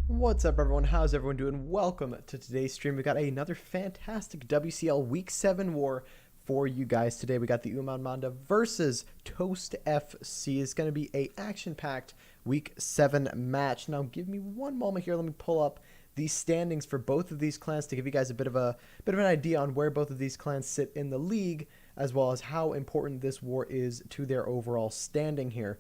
What's up, everyone? How's everyone doing? Welcome to today's stream. We got another fantastic WCL Week 7 war for you guys today. We got the Umman Manda versus Toast FC. It's going to be a action-packed Week 7 match. Now, give me one moment here. Let me pull up the standings for both of these clans to give you guys a bit of an idea on where both of these clans sit in the league, as well as how important this war is to their overall standing here.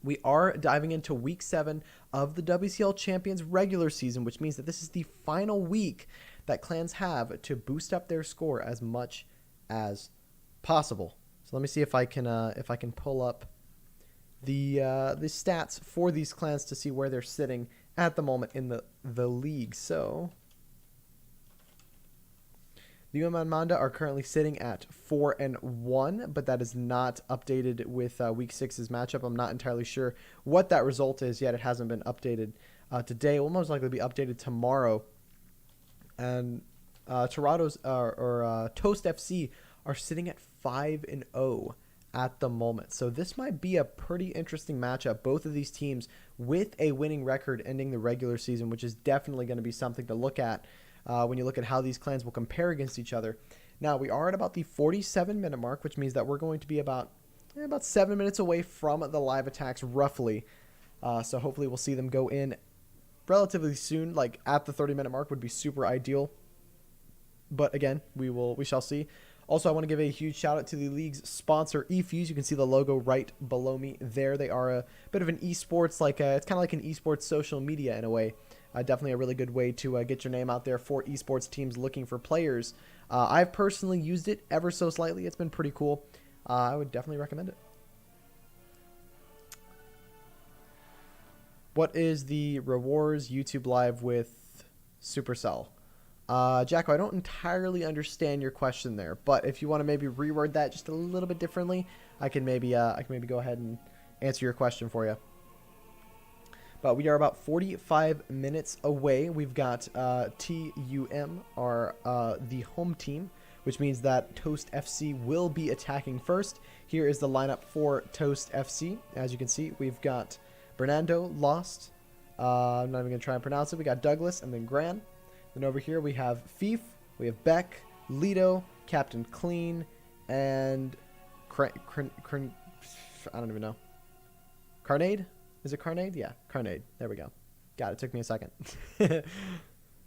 We are diving into Week 7 of the WCL Champions regular season, which means that this is the final week that clans have to boost up their score as much as possible. So let me see if I can pull up the stats for these clans to see where they're sitting at the moment in the league. So the Umman Manda are currently sitting at 4-1, but that is not updated with Week 6's matchup. I'm not entirely sure what that result is yet. It hasn't been updated today. It will most likely be updated tomorrow. And Torrados or Toast FC are sitting at 5-0 at the moment. So this might be a pretty interesting matchup. Both of these teams with a winning record ending the regular season, which is definitely going to be something to look at. When you look at how these clans will compare against each other. Now, we are at about the 47-minute mark, which means that we're going to be about 7 minutes away from the live attacks, roughly. So hopefully we'll see them go in relatively soon, like at the 30-minute mark would be super ideal. But again, we shall see. Also, I want to give a huge shout out to the league's sponsor, eFuse. You can see the logo right below me there. They are a bit of an esports, it's kind of like an esports social media in a way. Definitely a really good way to get your name out there for esports teams looking for players. I've personally used it ever so slightly. It's been pretty cool. I would definitely recommend it. What is the rewards YouTube live with Supercell? Jacko, I don't entirely understand your question there, but if you want to maybe reword that just a little bit differently, I can maybe go ahead and answer your question for you. But we are about 45 minutes away. We've got TUM, the home team, which means that Toast FC will be attacking first. Here is the lineup for Toast FC. As you can see, we've got Bernardo, Lost. I'm not even going to try and pronounce it. We got Douglas and then Gran. Then over here we have Fief, we have Beck, Lido, Captain Clean, and I don't even know. Carnade? Is it Carnade? Yeah, Carnade. There we go. Got it. Took me a second.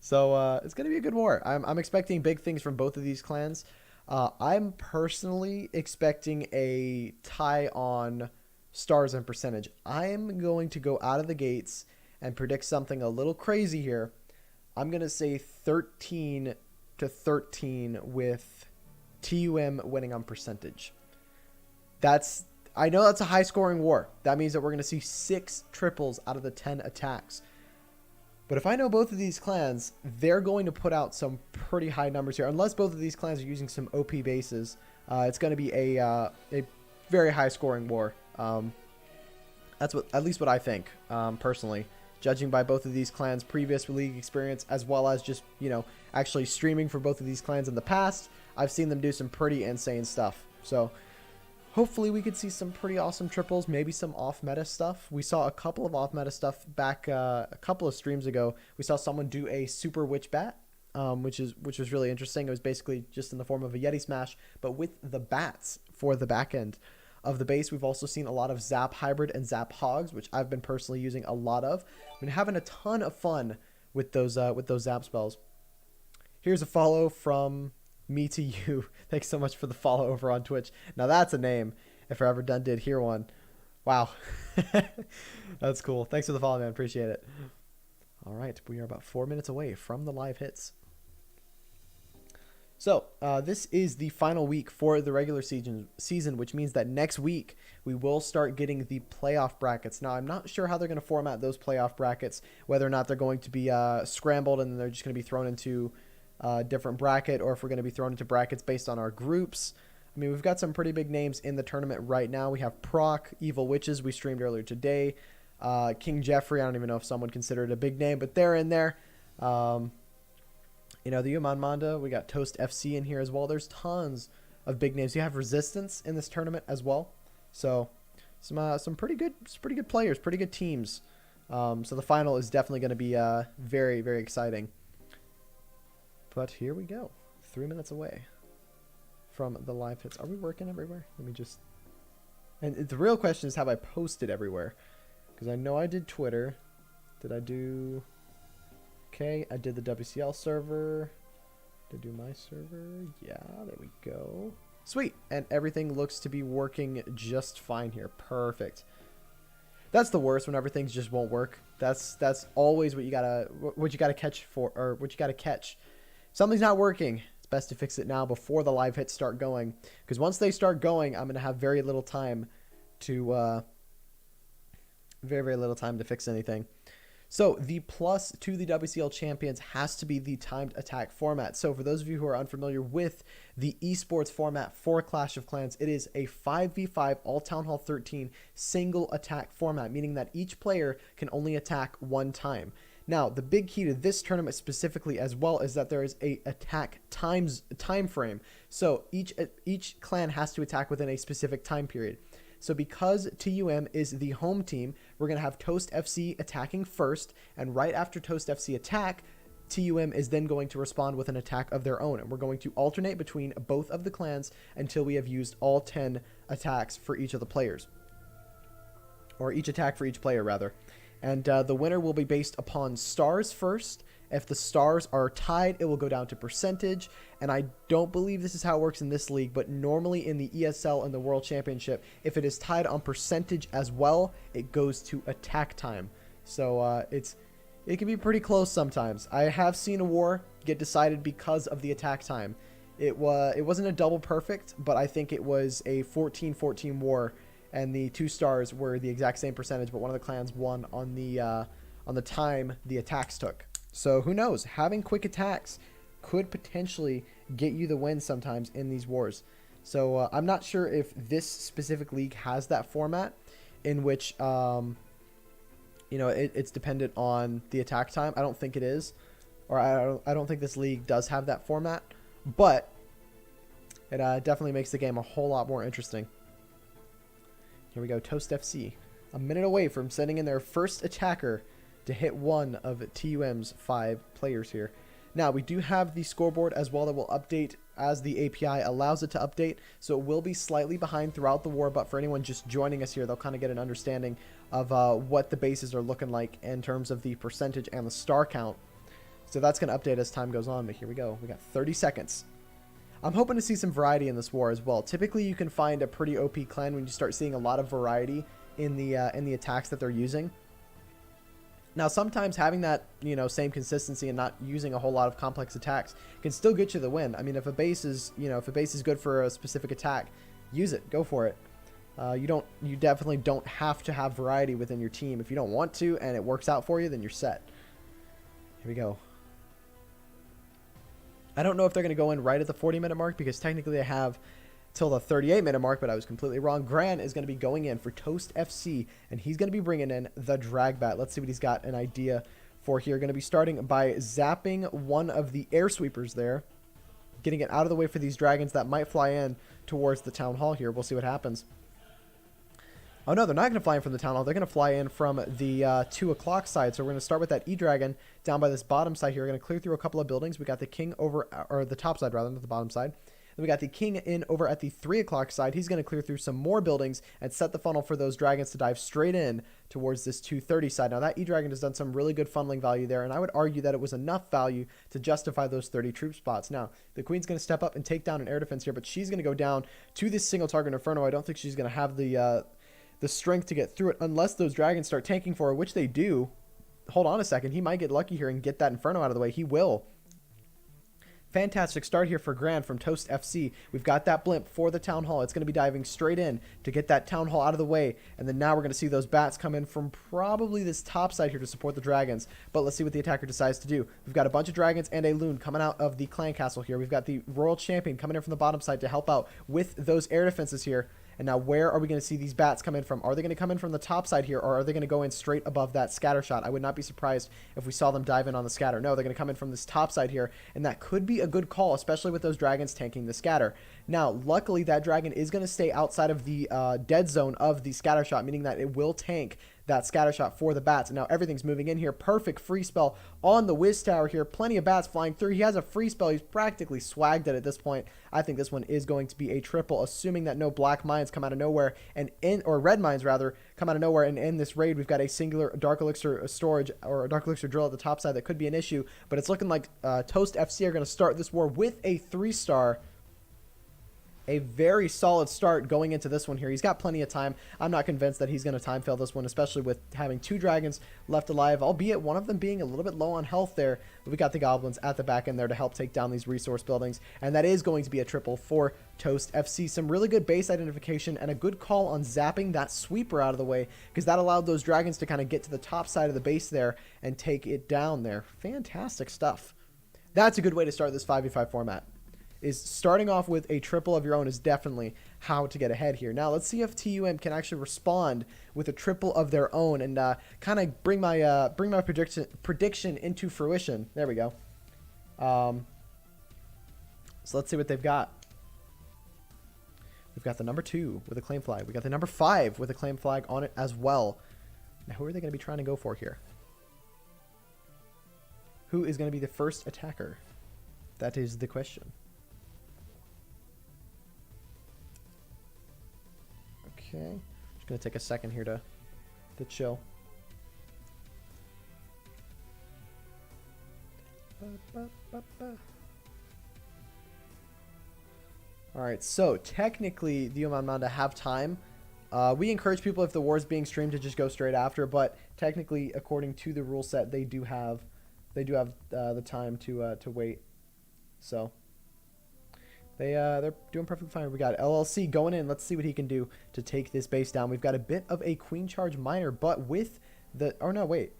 So it's going to be a good war. I'm expecting big things from both of these clans. I'm personally expecting a tie on stars and percentage. I'm going to go out of the gates and predict something a little crazy here. I'm going to say 13-13 with TUM winning on percentage. I know that's a high-scoring war. That means that we're going to see 6 triples out of the 10 attacks. But if I know both of these clans, they're going to put out some pretty high numbers here. Unless both of these clans are using some OP bases, it's going to be a very high-scoring war. That's at least what I think, personally. Judging by both of these clans' previous league experience, as well as just, actually streaming for both of these clans in the past, I've seen them do some pretty insane stuff. So hopefully we could see some pretty awesome triples, maybe some off-meta stuff. We saw a couple of off-meta stuff back a couple of streams ago. We saw someone do a Super Witch Bat, which was really interesting. It was basically just in the form of a Yeti Smash, but with the bats for the back end of the base. We've also seen a lot of Zap Hybrid and Zap Hogs, which I've been personally using a lot of. I've been having a ton of fun with those Zap spells. Here's a follow from me to you. Thanks so much for the follow over on Twitch. Now that's a name, if I ever did hear one. Wow. That's cool. Thanks for the follow, man. Appreciate it. All right, we are about 4 minutes away from the live hits. So this is the final week for the regular season, which means that next week we will start getting the playoff brackets. Now, I'm not sure how they're going to format those playoff brackets, whether or not they're going to be scrambled and then they're just going to be thrown into a different bracket, or if we're going to be thrown into brackets based on our groups. I mean, we've got some pretty big names in the tournament right now. We have Proc, Evil Witches, we streamed earlier today. King Jeffrey, I don't even know if someone considered a big name, but they're in there. The Umman Manda, we got Toast FC in here as well. There's tons of big names. You have Resistance in this tournament as well. So some pretty good players, pretty good teams So the final is definitely going to be very, very exciting. But here we go. 3 minutes away from the live hits. Are we working everywhere? Let me just... And the real question is, have I posted everywhere? Because I know I did Twitter. Did I do... Okay, I did the WCL server. Did I do my server? Yeah, there we go. Sweet. And everything looks to be working just fine here. Perfect. That's the worst, when everything just won't work. That's always what you gotta catch for, or what you gotta catch. Something's not working. It's best to fix it now before the live hits start going, because once they start going, I'm gonna have very little time to very little time to fix anything. So the plus to the WCL champions has to be the timed attack format. So for those of you who are unfamiliar with the esports format for Clash of Clans, it is a 5v5 all Town Hall 13 single attack format, meaning that each player can only attack one time. Now, the big key to this tournament specifically as well is that there is a attack time frame. So each clan has to attack within a specific time period. So because TUM is the home team, we're going to have Toast FC attacking first, and right after Toast FC attack, TUM is then going to respond with an attack of their own, and we're going to alternate between both of the clans until we have used all 10 attacks for each of the players. Or each attack for each player, rather. And the winner will be based upon stars first. If the stars are tied, it will go down to percentage. And I don't believe this is how it works in this league, but normally in the ESL and the World Championship, if it is tied on percentage as well, it goes to attack time. So it can be pretty close sometimes. I have seen a war get decided because of the attack time. It wasn't a double perfect, but I think it was a 14-14 war, and the two stars were the exact same percentage, but one of the clans won on the time the attacks took. So who knows? Having quick attacks could potentially get you the win sometimes in these wars. So I'm not sure if this specific league has that format in which, it's dependent on the attack time. I don't think it is. Or I don't think this league does have that format. But it definitely makes the game a whole lot more interesting. Here we go. Toast FC. A minute away from sending in their first attacker to hit one of TUM's 5 players here. Now, we do have the scoreboard as well that will update as the API allows it to update, so it will be slightly behind throughout the war, but for anyone just joining us here, they'll kind of get an understanding of what the bases are looking like in terms of the percentage and the star count. So that's going to update as time goes on, but here we go. We got 30 seconds. I'm hoping to see some variety in this war as well. Typically, you can find a pretty OP clan when you start seeing a lot of variety in the attacks that they're using. Now, sometimes having that, same consistency and not using a whole lot of complex attacks can still get you the win. I mean, if a base is, good for a specific attack, use it, go for it. You definitely don't have to have variety within your team. If you don't want to and it works out for you, then you're set. Here we go. I don't know if they're going to go in right at the 40-minute mark because technically I have till the 38-minute mark, but I was completely wrong. Grant is going to be going in for Toast FC, and he's going to be bringing in the drag bat. Let's see what he's got an idea for here. Going to be starting by zapping one of the air sweepers there, getting it out of the way for these dragons that might fly in towards the town hall here. We'll see what happens. Oh, no, they're not going to fly in from the town hall. They're going to fly in from the 2 o'clock side. So we're going to start with that E-Dragon down by this bottom side here. We're going to clear through a couple of buildings. We got the king over, or the top side rather, not the bottom side. Then we got the king in over at the 3 o'clock side. He's going to clear through some more buildings and set the funnel for those dragons to dive straight in towards this 2:30 side. Now, that E-Dragon has done some really good funneling value there, and I would argue that it was enough value to justify those 30 troop spots. Now, the queen's going to step up and take down an air defense here, but she's going to go down to this single target Inferno. I don't think she's going to have the strength to get through it unless those dragons start tanking for her, which they do. Hold on a second. He might get lucky here and get that Inferno out of the way. He will. Fantastic start here for Grand from Toast FC. We've got that blimp for the Town Hall. It's going to be diving straight in to get that Town Hall out of the way. And then now we're going to see those bats come in from probably this top side here to support the dragons. But let's see what the attacker decides to do. We've got a bunch of dragons and a loon coming out of the clan castle here. We've got the Royal Champion coming in from the bottom side to help out with those air defenses here. And now where are we going to see these bats come in from? Are they going to come in from the top side here, or are they going to go in straight above that scatter shot? I would not be surprised if we saw them dive in on the scatter. No, they're going to come in from this top side here, and that could be a good call, especially with those dragons tanking the scatter. Now, luckily, that dragon is going to stay outside of the dead zone of the scatter shot, meaning that it will tank that scatter shot for the bats. And now everything's moving in here. Perfect free spell on the Wiz Tower here. Plenty of bats flying through. He has a free spell. He's practically swagged it at this point. I think this one is going to be a triple, assuming that no black mines come out of nowhere, or red mines rather come out of nowhere. And in this raid, we've got a singular Dark Elixir storage or a Dark Elixir drill at the top side that could be an issue. But it's looking like Toast FC are going to start this war with a 3-star. A very solid start going into this one here. He's got plenty of time. I'm not convinced that he's going to time fail this one, especially with having 2 dragons left alive, albeit one of them being a little bit low on health there. But we got the goblins at the back end there to help take down these resource buildings, and that is going to be a triple for Toast FC. Some really good base identification and a good call on zapping that sweeper out of the way, because that allowed those dragons to kind of get to the top side of the base there and take it down there. Fantastic stuff. That's a good way to start this 5v5 format. Is starting off with a triple of your own is definitely how to get ahead here. Now let's see if TUM can actually respond with a triple of their own and kind of bring my prediction into fruition. There we go. So let's see what they've got. We've got the number 2 with a claim flag. We got the number 5 with a claim flag on it as well. Now who are they going to be trying to go for here? Who is going to be the first attacker? That is the question. Okay, just gonna take a second here to chill. All right, so technically the Umman Manda have time. We encourage people, if the war is being streamed, to just go straight after, but technically, according to the rule set, they do have the time to wait. So they're doing perfectly fine. We got LLC going in. Let's see what he can do to take this base down. We've got a bit of a queen charge miner, but with the... Oh, no, wait.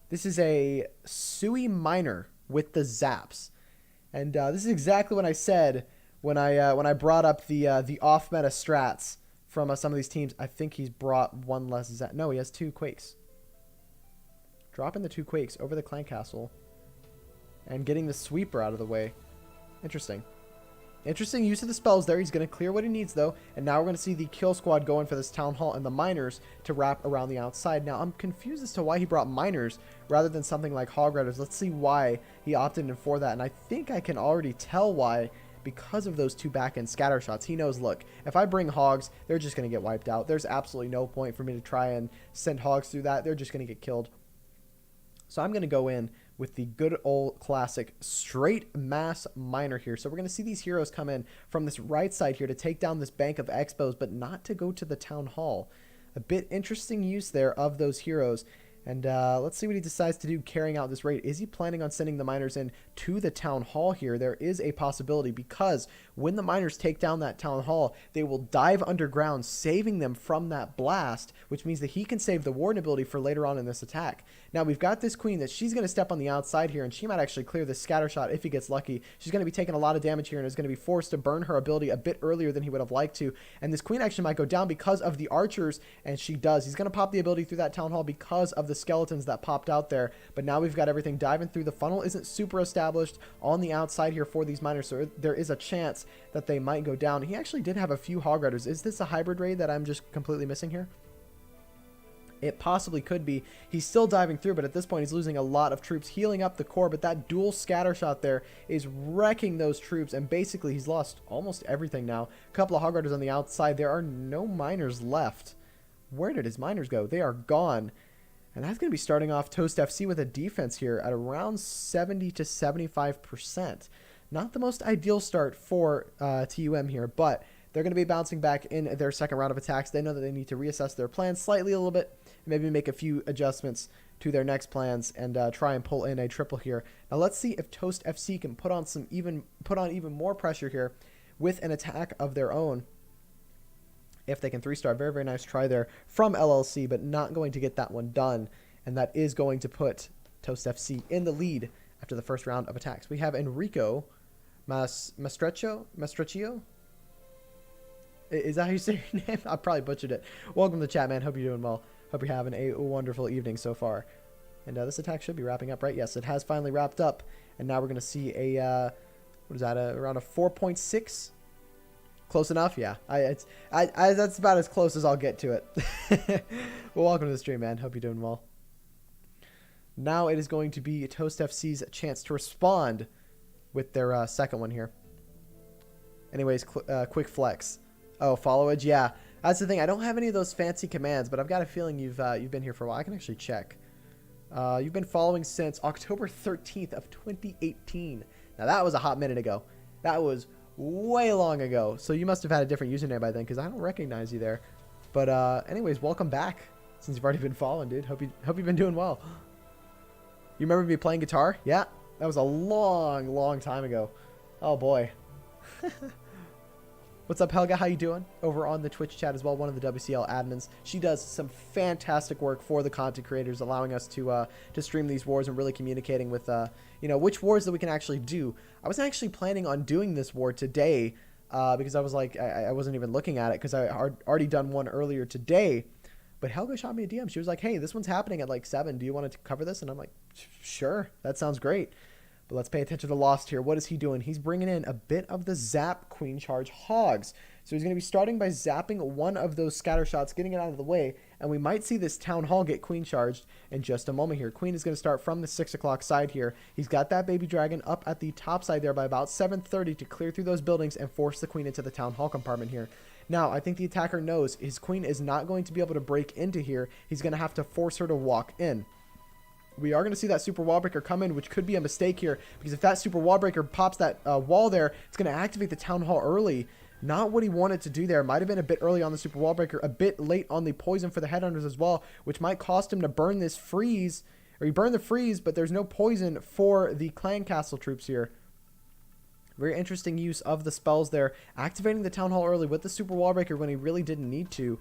This is a Sui miner with the zaps. And this is exactly what I said when I brought up the off-meta strats from some of these teams. I think he's brought one less zap. No, he has 2 quakes. Dropping the 2 quakes over the clan castle and getting the sweeper out of the way. Interesting. Interesting use of the spells there. He's going to clear what he needs, though. And now we're going to see the kill squad going for this town hall and the miners to wrap around the outside. Now, I'm confused as to why he brought miners rather than something like hog riders. Let's see why he opted in for that. And I think I can already tell why, because of those 2 back-end scatter shots. He knows, look, if I bring hogs, they're just going to get wiped out. There's absolutely no point for me to try and send hogs through that. They're just going to get killed. So I'm going to go in with the good old classic straight mass miner here. So we're going to see these heroes come in from this right side here to take down this bank of expos, but not to go to the town hall. A bit interesting use there of those heroes. And let's see what he decides to do carrying out this raid. Is he planning on sending the miners in to the town hall here? There is a possibility, because when the miners take down that town hall, they will dive underground, saving them from that blast, which means that he can save the warden ability for later on in this attack. Now, we've got this queen that she's going to step on the outside here, and she might actually clear this scatter shot if he gets lucky. She's going to be taking a lot of damage here and is going to be forced to burn her ability a bit earlier than he would have liked to. And this queen actually might go down because of the archers, and she does. He's going to pop the ability through that town hall because of the skeletons that popped out there. But now we've got everything diving through. The funnel isn't super established on the outside here for these miners, so there is a chance that they might go down. He actually did have a few hog riders. Is this a hybrid raid that I'm just completely missing here? It possibly could be. He's still diving through, but at this point he's losing a lot of troops, healing up the core, but that dual scatter shot there is wrecking those troops, and basically he's lost almost everything now. A couple of hog riders on the outside. There are no miners left. Where did his miners go? They are gone. And that's going to be starting off Toast FC with a defense here at around 70 to 75%. Not the most ideal start for TUM here, but they're going to be bouncing back in their second round of attacks. They know that they need to reassess their plans slightly a little bit, maybe make a few adjustments to their next plans and try and pull in a triple here. Now let's see if Toast FC can put on even more pressure here with an attack of their own. If they can 3-star, very, very nice try there from LLC, but not going to get that one done. And that is going to put Toast FC in the lead after the first round of attacks. We have Enrico Mastreccio. Is that how you say your name? I probably butchered it. Welcome to the chat, man. Hope you're doing well. Hope you're having a wonderful evening so far. And this attack should be wrapping up, right? Yes, it has finally wrapped up. And now we're going to see a, what is that, around a 4.6 Close enough? Yeah. That's about as close as I'll get to it. Well, welcome to the stream, man. Hope you're doing well. Now it is going to be Toast FC's chance to respond with their second one here. Anyways, quick flex. Oh, follow edge. Yeah, that's the thing. I don't have any of those fancy commands, but I've got a feeling you've been here for a while. I can actually check. You've been following since October 13th of 2018. Now that was a hot minute ago. That was way long ago. So you must have had a different username by then, because I don't recognize you there. But anyways, welcome back. Since you've already been following, dude. Hope you've been doing well. You remember me playing guitar? Yeah, that was a long time ago. Oh boy. What's up, Helga? How you doing? Over on the Twitch chat as well, one of the WCL admins. She does some fantastic work for the content creators, allowing us to stream these wars and really communicating with you know, which wars that we can actually do. I wasn't actually planning on doing this war today because I was like, I wasn't even looking at it because I had already done one earlier today. But Helga shot me a DM. She was like, hey, this one's happening at like 7. Do you want to cover this? And I'm like, sure, that sounds great. But let's pay attention to Lost here. What is he doing? He's bringing in a bit of the zap queen charge hogs. So he's going to be starting by zapping one of those scatter shots, getting it out of the way. And we might see this town hall get queen charged in just a moment here. Queen is going to start from the 6 o'clock side here. He's got that baby dragon up at the top side there by about 7:30 to clear through those buildings and force the queen into the town hall compartment here. Now, I think the attacker knows his queen is not going to be able to break into here. He's going to have to force her to walk in. We are going to see that super wall breaker come in, which could be a mistake here, because if that super wall breaker pops that wall there, it's going to activate the town hall early. Not what he wanted to do there. Might have been a bit early on the super wall breaker, a bit late on the poison for the headhunters as well, which might cost him to burn this freeze, or he burned the freeze, but there's no poison for the clan castle troops here. Very interesting use of the spells there. Activating the town hall early with the super wall breaker when he really didn't need to.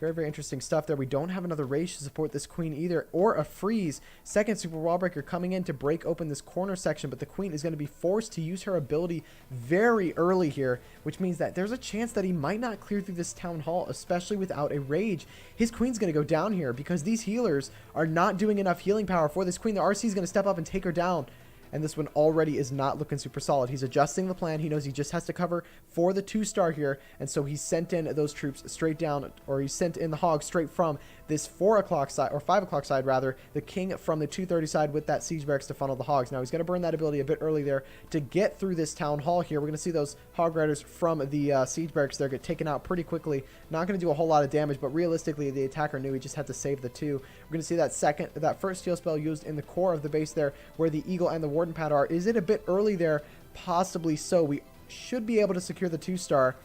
Very interesting stuff there. We don't have another rage to support this queen either, or a freeze. Second super wall breaker coming in to break open this corner section, but the queen is going to be forced to use her ability very early here, which means that there's a chance that he might not clear through this town hall, especially without a rage. His queen's going to go down here because these healers are not doing enough healing power for this queen. The RC is going to step up and take her down. And this one already is not looking super solid. He's adjusting the plan. He knows he just has to cover for the 2-star here. And so he sent in those troops straight down, or he sent in the hogs straight from this 4 o'clock side, or 5 o'clock side rather, the king from the 2:30 side with that siege barracks to funnel the hogs. Now he's going to burn that ability a bit early there to get through this town hall here. We're going to see those hog riders from the siege barracks there get taken out pretty quickly. Not going to do a whole lot of damage, but realistically the attacker knew he just had to save the 2. We're going to see that first heal spell used in the core of the base there, where the eagle and the warden pad are. Is it a bit early there? Possibly so. We should be able to secure the 2-star.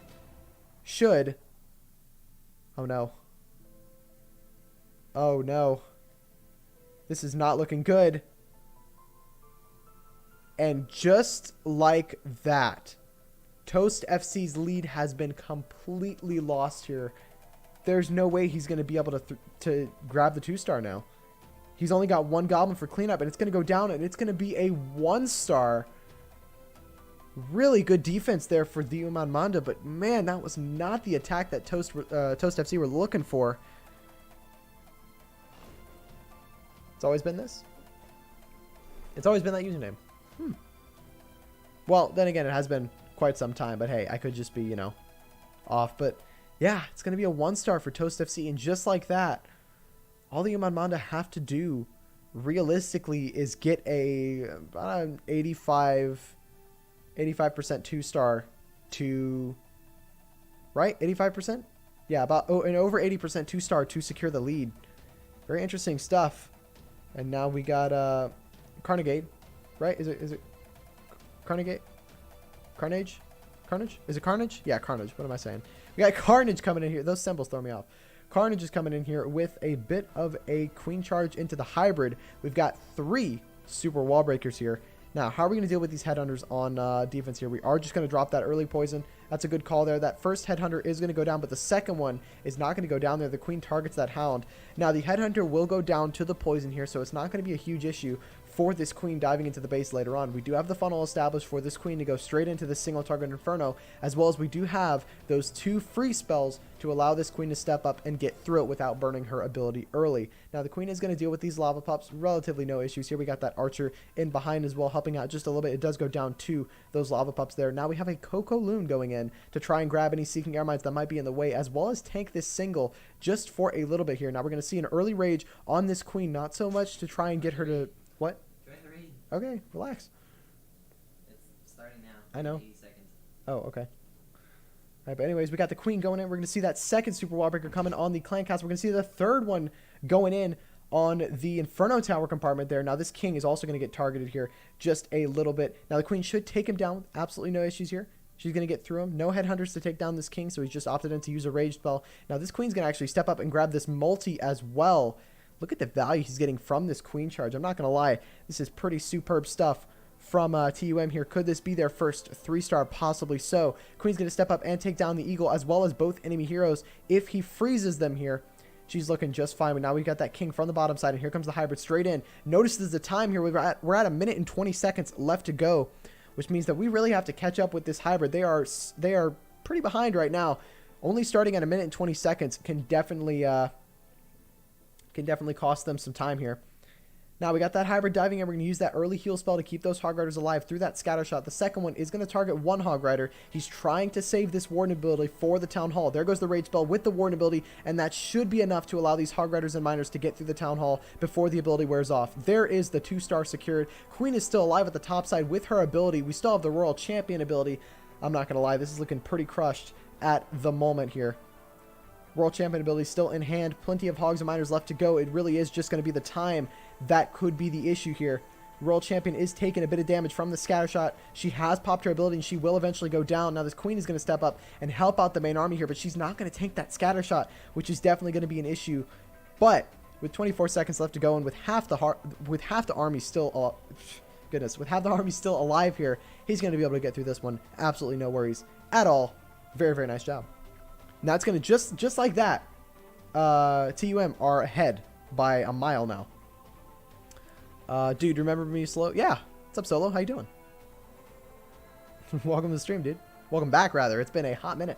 Should. Oh no. Oh no. This is not looking good. And just like that, Toast FC's lead has been completely lost here. There's no way he's going to be able to grab the 2-star now. He's only got 1 goblin for cleanup, and it's going to go down, and it's going to be a 1-star. Really good defense there for the Umman Manda, but man, that was not the attack that Toast FC were looking for. It's always been this? It's always been that username. Well, then again, it has been quite some time, but hey, I could just be, you know, off. But yeah, it's going to be a 1-star for Toast FC, and just like that, all the Umman Manda have to do, realistically, is get about an 85% 2-star to, right? 85%? Yeah, about an over 80% 2-star to secure the lead. Very interesting stuff. And now we got Carnegade, right? Is it Carnegade? Carnage? Carnage? Is it Carnage? Yeah, Carnage. What am I saying? We got Carnage coming in here. Those symbols throw me off. Carnage is coming in here with a bit of a queen charge into the hybrid. We've got 3 super wall breakers here. Now, how are we going to deal with these headhunters on defense here? We are just going to drop that early poison. That's a good call there. That first headhunter is going to go down, but the second one is not going to go down there. The queen targets that hound. Now, the headhunter will go down to the poison here, so it's not going to be a huge issue for this queen diving into the base later on. We do have the funnel established for this queen to go straight into the single target inferno, as well as we do have those 2 free spells to allow this queen to step up and get through it without burning her ability early. Now the queen is going to deal with these lava pups, relatively no issues here. We got that archer in behind as well, helping out just a little bit. It does go down to those lava pups there. Now we have a Coco Loon going in to try and grab any Seeking Air Mines that might be in the way, as well as tank this single just for a little bit here. Now we're going to see an early rage on this queen, not so much to try and get her to... What? Join the raid. Okay, relax. It's starting now. I know. 80 seconds. Oh, okay. All right, but anyways, we got the queen going in. We're going to see that second super wall breaker coming on the clan cast. We're going to see the third one going in on the Inferno Tower compartment there. Now this king is also going to get targeted here just a little bit. Now the queen should take him down with absolutely no issues here. She's going to get through him. No headhunters to take down this king, so he's just opted in to use a rage spell. Now this queen's going to actually step up and grab this multi as well. Look at the value he's getting from this queen charge. I'm not going to lie. This is pretty superb stuff from TUM here. Could this be their first 3-star? Possibly so. Queen's going to step up and take down the eagle as well as both enemy heroes if he freezes them here. She's looking just fine. But now we've got that king from the bottom side, and here comes the hybrid straight in. Notice the time here. We're at 1 minute and 20 seconds left to go, which means that we really have to catch up with this hybrid. They are pretty behind right now. Only starting at 1 minute and 20 seconds can definitely cost them some time here. Now we got that hybrid diving in. We're going to use that early heal spell to keep those hog riders alive through that scatter shot. The second one is going to target one hog rider. He's trying to save this warden ability for the town hall. There goes the rage spell with the warden ability, and that should be enough to allow these hog riders and miners to get through the town hall before the ability wears off. There is the 2-star secured. Queen is still alive at the top side with her ability. We still have the royal champion ability. I'm not going to lie, this is looking pretty crushed at the moment here. World Champion ability still in hand. Plenty of hogs and miners left to go. It really is just going to be the time that could be the issue here. World Champion is taking a bit of damage from the scatter shot. She has popped her ability and she will eventually go down. Now this queen is going to step up and help out the main army here, but she's not going to tank that scatter shot, which is definitely going to be an issue. But with 24 seconds left to go and with half the army still with half the army still alive here, he's going to be able to get through this one. Absolutely no worries at all. Very, very nice job. Now it's going to just like that. TUM are ahead by a mile now. Dude, remember me, Solo? Yeah. What's up, Solo? How you doing? Welcome to the stream, dude. Welcome back, rather. It's been a hot minute.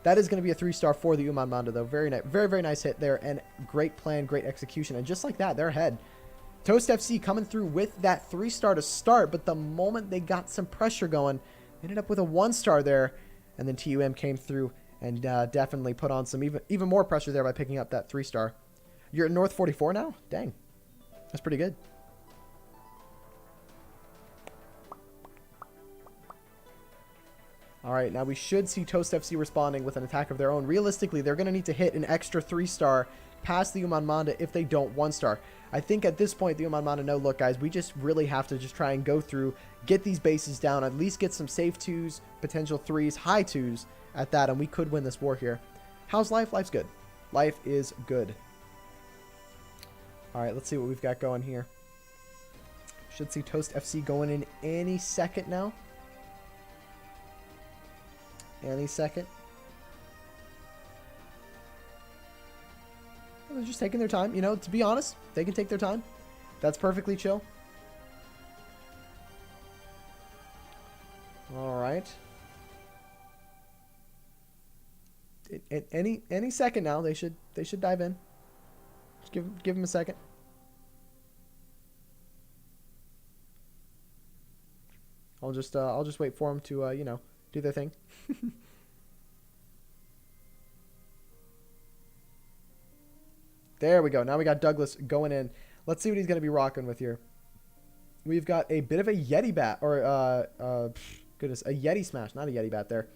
That is going to be a 3-star for the Umman Manda, though. Very, very, very nice hit there, and great plan, great execution. And just like that, they're ahead. Toast FC coming through with that 3-star to start, but the moment they got some pressure going, they ended up with a 1-star there, and then TUM came through and definitely put on some even more pressure there by picking up that 3-star. You're at North 44 now? Dang. That's pretty good. All right, now we should see Toast FC responding with an attack of their own. Realistically, they're going to need to hit an extra 3-star past the Umman Manda if they don't 1-star. I think at this point, the Umman Manda know, look, guys, we just really have to just try and go through, get these bases down, at least get some safe 2s, potential 3s, high 2s at that, and we could win this war here. How's life? Life's good. Life is good. All right, let's see what we've got going here. Should see Toast FC going in any second now. Any second. Well, they're just taking their time. You know, to be honest, they can take their time. That's perfectly chill. All right. Any second now, they should dive in. Just give them a second. I'll just wait for them to you know, do their thing. There we go. Now we got Douglas going in. Let's see what he's going to be rocking with here. We've got a bit of a Yeti bat, or goodness, a Yeti smash, not a Yeti bat there.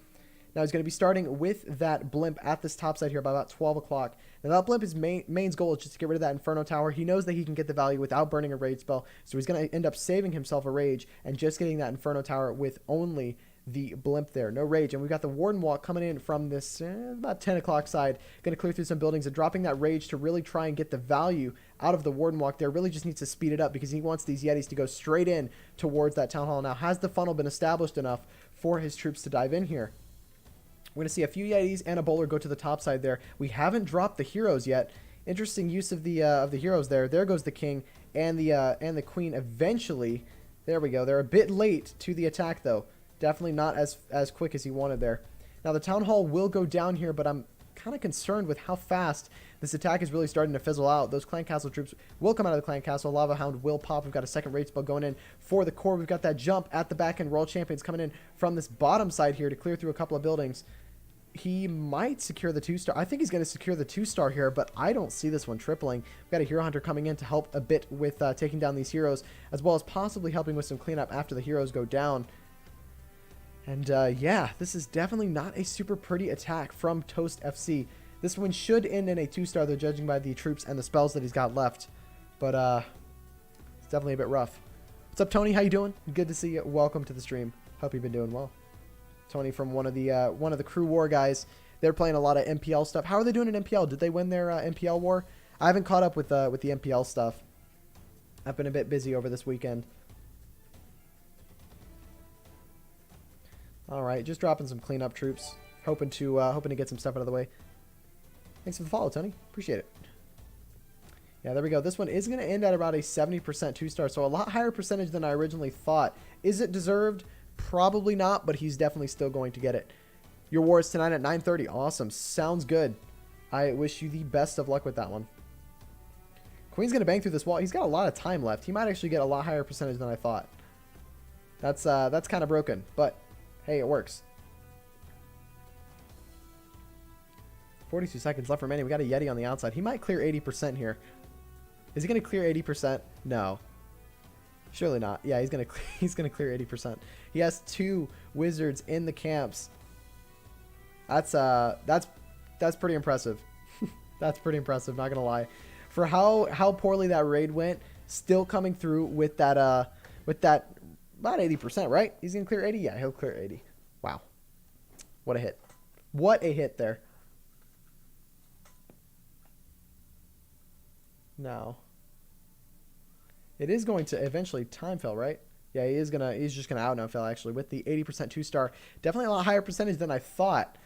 Now he's going to be starting with that blimp at this top side here by about 12 o'clock. Now that blimp, his main's goal is just to get rid of that Inferno Tower. He knows that he can get the value without burning a rage spell, so he's going to end up saving himself a rage and just getting that Inferno Tower with only the blimp there. No rage. And we've got the Warden Walk coming in from this about 10 o'clock side. Going to clear through some buildings and dropping that rage to really try and get the value out of the Warden Walk there. Really just needs to speed it up because he wants these Yetis to go straight in towards that Town Hall. Now, has the funnel been established enough for his troops to dive in here? We're going to see a few Yetis and a bowler go to the top side there. We haven't dropped the heroes yet. Interesting use of the heroes there. There goes the king and the queen eventually. There we go. They're a bit late to the attack, though. Definitely not as quick as he wanted there. Now, the town hall will go down here, but I'm kind of concerned with how fast this attack is really starting to fizzle out. Those clan castle troops will come out of the clan castle. Lava hound will pop. We've got a second raid spell going in for the core. We've got that jump at the back end. World champions coming in from this bottom side here to clear through a couple of buildings. He might secure the 2-star. I think he's going to secure the 2-star here, but I don't see this one tripling. We've got a hero hunter coming in to help a bit with taking down these heroes, as well as possibly helping with some cleanup after the heroes go down. And yeah, this is definitely not a super pretty attack from Toast FC. This one should end in a 2-star, though, judging by the troops and the spells that he's got left. But it's definitely a bit rough. What's up, Tony? How you doing? Good to see you. Welcome to the stream. Hope you've been doing well. Tony from one of the crew war guys. They're playing a lot of MPL stuff. How are they doing in MPL? Did they win their MPL war? I haven't caught up with the MPL stuff. I've been a bit busy over this weekend. All right, just dropping some cleanup troops, hoping to get some stuff out of the way. Thanks for the follow, Tony. Appreciate it. Yeah, there we go. This one is going to end at about a 70% 2-star, so a lot higher percentage than I originally thought. Is it deserved? Probably not, but he's definitely still going to get it. Your war is tonight at 9:30. Awesome. Sounds good. I wish you the best of luck with that one. Queen's going to bang through this wall. He's got a lot of time left. He might actually get a lot higher percentage than I thought. That's kind of broken, but hey, it works. 42 seconds left remaining. We got a Yeti on the outside. He might clear 80% here. Is he going to clear 80%? No. Surely not. Yeah, he's gonna clear 80%. He has 2 wizards in the camps. That's pretty impressive. That's pretty impressive, not gonna lie. For how poorly that raid went, still coming through with that about 80%, right? He's gonna clear 80? Yeah, he'll clear 80. Wow. What a hit. What a hit there. Now, it is going to eventually time fill, right? Yeah, he's just gonna out now fill actually with the 80% 2-star. Definitely a lot higher percentage than I thought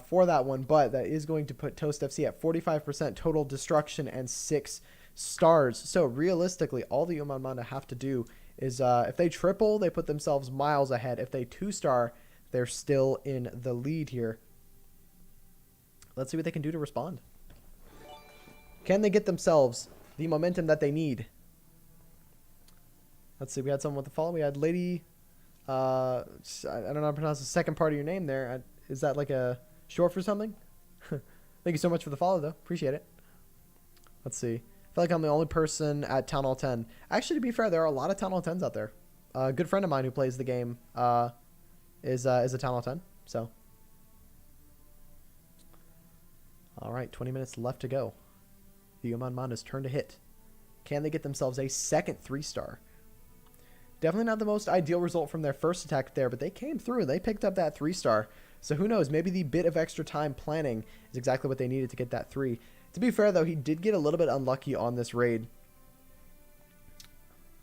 for that one, but that is going to put Toast FC at 45% total destruction and 6 stars. So realistically, all the Umman Manda have to do is if they triple, they put themselves miles ahead. If they 2-star, they're still in the lead here. Let's see what they can do to respond. Can they get themselves the momentum that they need? Let's see. We had someone with the follow. We had Lady. I don't know how to pronounce the second part of your name there. Is that like a short for something? Thank you so much for the follow, though. Appreciate it. Let's see. I feel like I'm the only person at Town Hall 10. Actually, to be fair, there are a lot of Town Hall 10s out there. A good friend of mine who plays the game is a Town Hall 10. So, all right, 20 minutes left to go. The Umman Manda's turn to hit. Can they get themselves a second 3-star? Definitely not the most ideal result from their first attack there, but they came through. They picked up that 3-star. So who knows? Maybe the bit of extra time planning is exactly what they needed to get that 3. To be fair, though, he did get a little bit unlucky on this raid.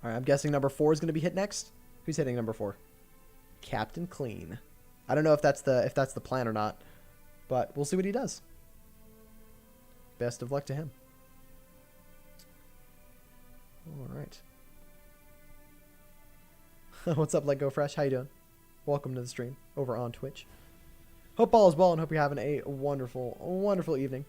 All right, I'm guessing number 4 is going to be hit next. Who's hitting number 4? Captain Clean. I don't know if that's the plan or not, but we'll see what he does. Best of luck to him. All right. What's up, Let Go Fresh? How you doing? Welcome to the stream over on Twitch. Hope all is well and hope you're having a wonderful, wonderful evening.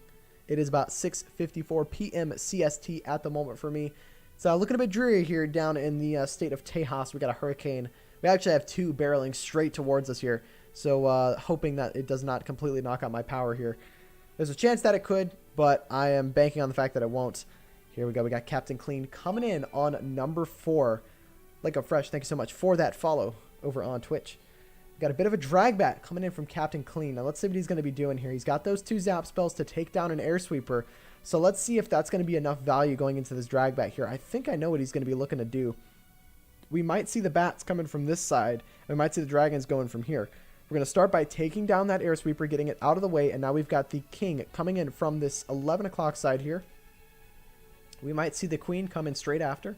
It is about 6:54 p.m. CST at the moment for me. It's looking a bit dreary here down in the state of Tejas. We got a hurricane. We actually have 2 barreling straight towards us here. So hoping that it does not completely knock out my power here. There's a chance that it could, but I am banking on the fact that it won't. Here we go. We got Captain Clean coming in on number 4. Let Go Fresh, thank you so much for that follow over on Twitch. We got a bit of a drag back coming in from Captain Clean. Now let's see what he's going to be doing here. He's got those 2 zap spells to take down an air sweeper. So let's see if that's going to be enough value going into this drag back here. I think I know what he's going to be looking to do. We might see the bats coming from this side. And we might see the dragons going from here. We're going to start by taking down that air sweeper, getting it out of the way. And now we've got the king coming in from this 11 o'clock side here. We might see the queen come in straight after.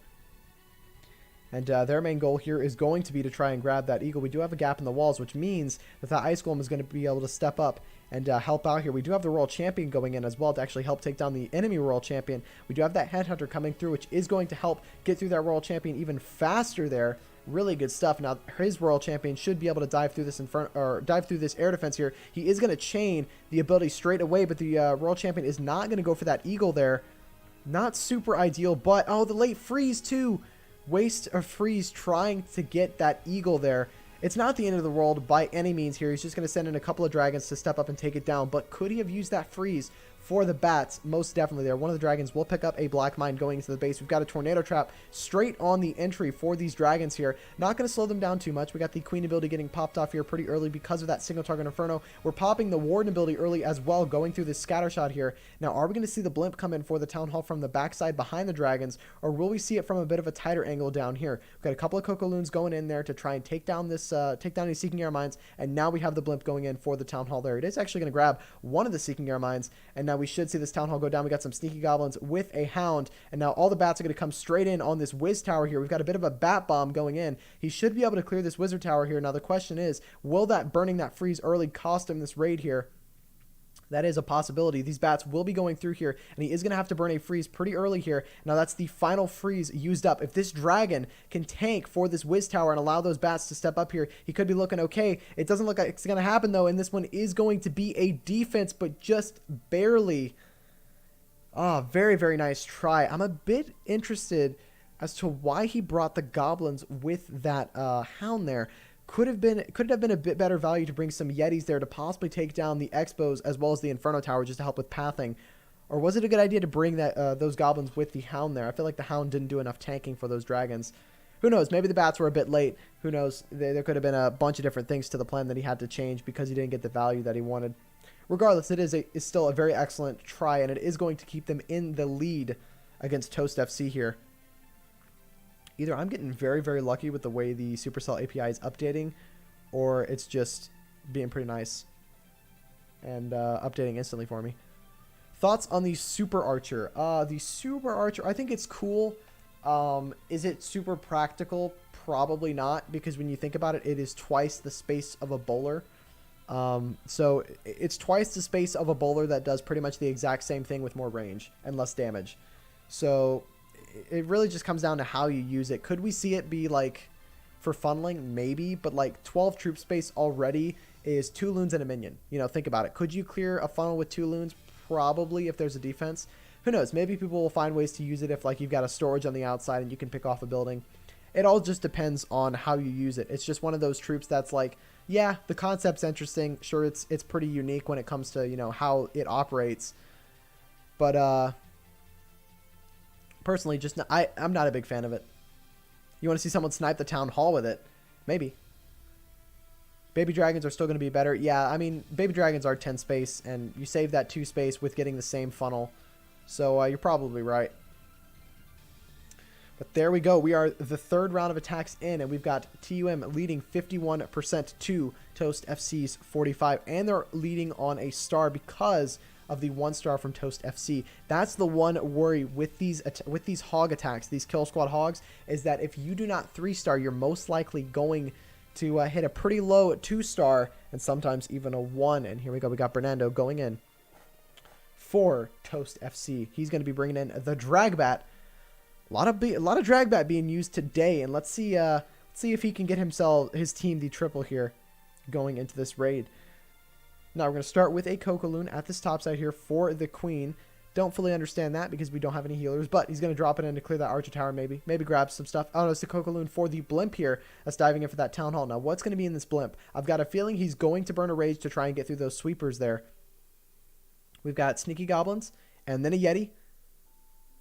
And their main goal here is going to be to try and grab that eagle. We do have a gap in the walls, which means that the ice golem is going to be able to step up and help out here. We do have the royal champion going in as well to actually help take down the enemy royal champion. We do have that headhunter coming through, which is going to help get through that royal champion even faster there. Really good stuff. Now his royal champion should be able to dive through this dive through this air defense here. He is going to chain the ability straight away, but the royal champion is not going to go for that eagle there. Not super ideal, but oh, the late freeze too. Waste a freeze trying to get that eagle there. It's not the end of the world by any means here. He's just going to send in a couple of dragons to step up and take it down. But could he have used that freeze for the bats? Most definitely there. One of the dragons will pick up a black mine going into the base. We've got a tornado trap straight on the entry for these dragons here. Not going to slow them down too much. We got the queen ability getting popped off here pretty early because of that single target inferno. We're popping the warden ability early as well, going through this scatter shot here. Now, are we going to see the blimp come in for the town hall from the backside behind the dragons, or will we see it from a bit of a tighter angle down here? We've got a couple of Cocoloons going in there to try and take down this, take down these Seeking Air Mines, and now we have the blimp going in for the town hall there. It is actually going to grab one of the Seeking Air Mines, and now we should see this town hall go down. We got some sneaky goblins with a hound, and now all the bats are going to come straight in on this whiz tower here. We've got a bit of a bat bomb going in. He should be able to clear this wizard tower here. Now the question is, will that burning that freeze early cost him this raid here? That is a possibility. These bats will be going through here, and he is going to have to burn a freeze pretty early here. Now, that's the final freeze used up. If this dragon can tank for this whiz tower and allow those bats to step up here, he could be looking okay. It doesn't look like it's going to happen, though, and this one is going to be a defense, but just barely. Very, very nice try. I'm a bit interested as to why he brought the goblins with that hound there. Could it have been a bit better value to bring some Yetis there to possibly take down the Expos as well as the Inferno Tower just to help with pathing? Or was it a good idea to bring that those goblins with the hound there? I feel like the hound didn't do enough tanking for those dragons. Who knows? Maybe the bats were a bit late. Who knows? There could have been a bunch of different things to the plan that he had to change because he didn't get the value that he wanted. Regardless, it is still a very excellent try, and it is going to keep them in the lead against Toast FC here. Either I'm getting very, very lucky with the way the Supercell API is updating, or it's just being pretty nice and updating instantly for me. Thoughts on the Super Archer? The Super Archer, I think it's cool. Is it super practical? Probably not, because when you think about it, it is twice the space of a bowler. So it's twice the space of a bowler that does pretty much the exact same thing with more range and less damage. So it really just comes down to how you use it. Could we see it be like for funneling? Maybe, but like 12 troop space already is 2 loons and a minion. You know, think about it. Could you clear a funnel with 2 loons? Probably, if there's a defense. Who knows? Maybe people will find ways to use it if like you've got a storage on the outside and you can pick off a building. It all just depends on how you use it. It's just one of those troops that's like, yeah, the concept's interesting. Sure, it's pretty unique when it comes to, you know, how it operates. But personally, just I'm not a big fan of it. You want to see someone snipe the town hall with it? Maybe. Baby dragons are still going to be better. Yeah, I mean, baby dragons are 10 space, and you save that 2 space with getting the same funnel. So you're probably right. But there we go. We are the 3rd round of attacks in, and we've got TUM leading 51% to Toast FC's 45, and they're leading on a star because of the 1 star from Toast FC. That's the one worry with these hog attacks, these kill squad hogs, is that if you do not 3-star, you're most likely going to hit a pretty low 2-star and sometimes even a 1. And here we go. We got Bernardo going in for Toast FC. He's going to be bringing in the Dragbat. A lot of Dragbat being used today, and let's see if he can get his team the triple here going into this raid. Now we're going to start with a Cocoloon at this top side here for the Queen. Don't fully understand that because we don't have any healers, but he's going to drop it in to clear that Archer Tower maybe grab some stuff. Oh no, it's the Cocoloon for the Blimp here that's diving in for that Town Hall. Now what's going to be in this Blimp? I've got a feeling he's going to burn a Rage to try and get through those sweepers there. We've got Sneaky Goblins and then a Yeti.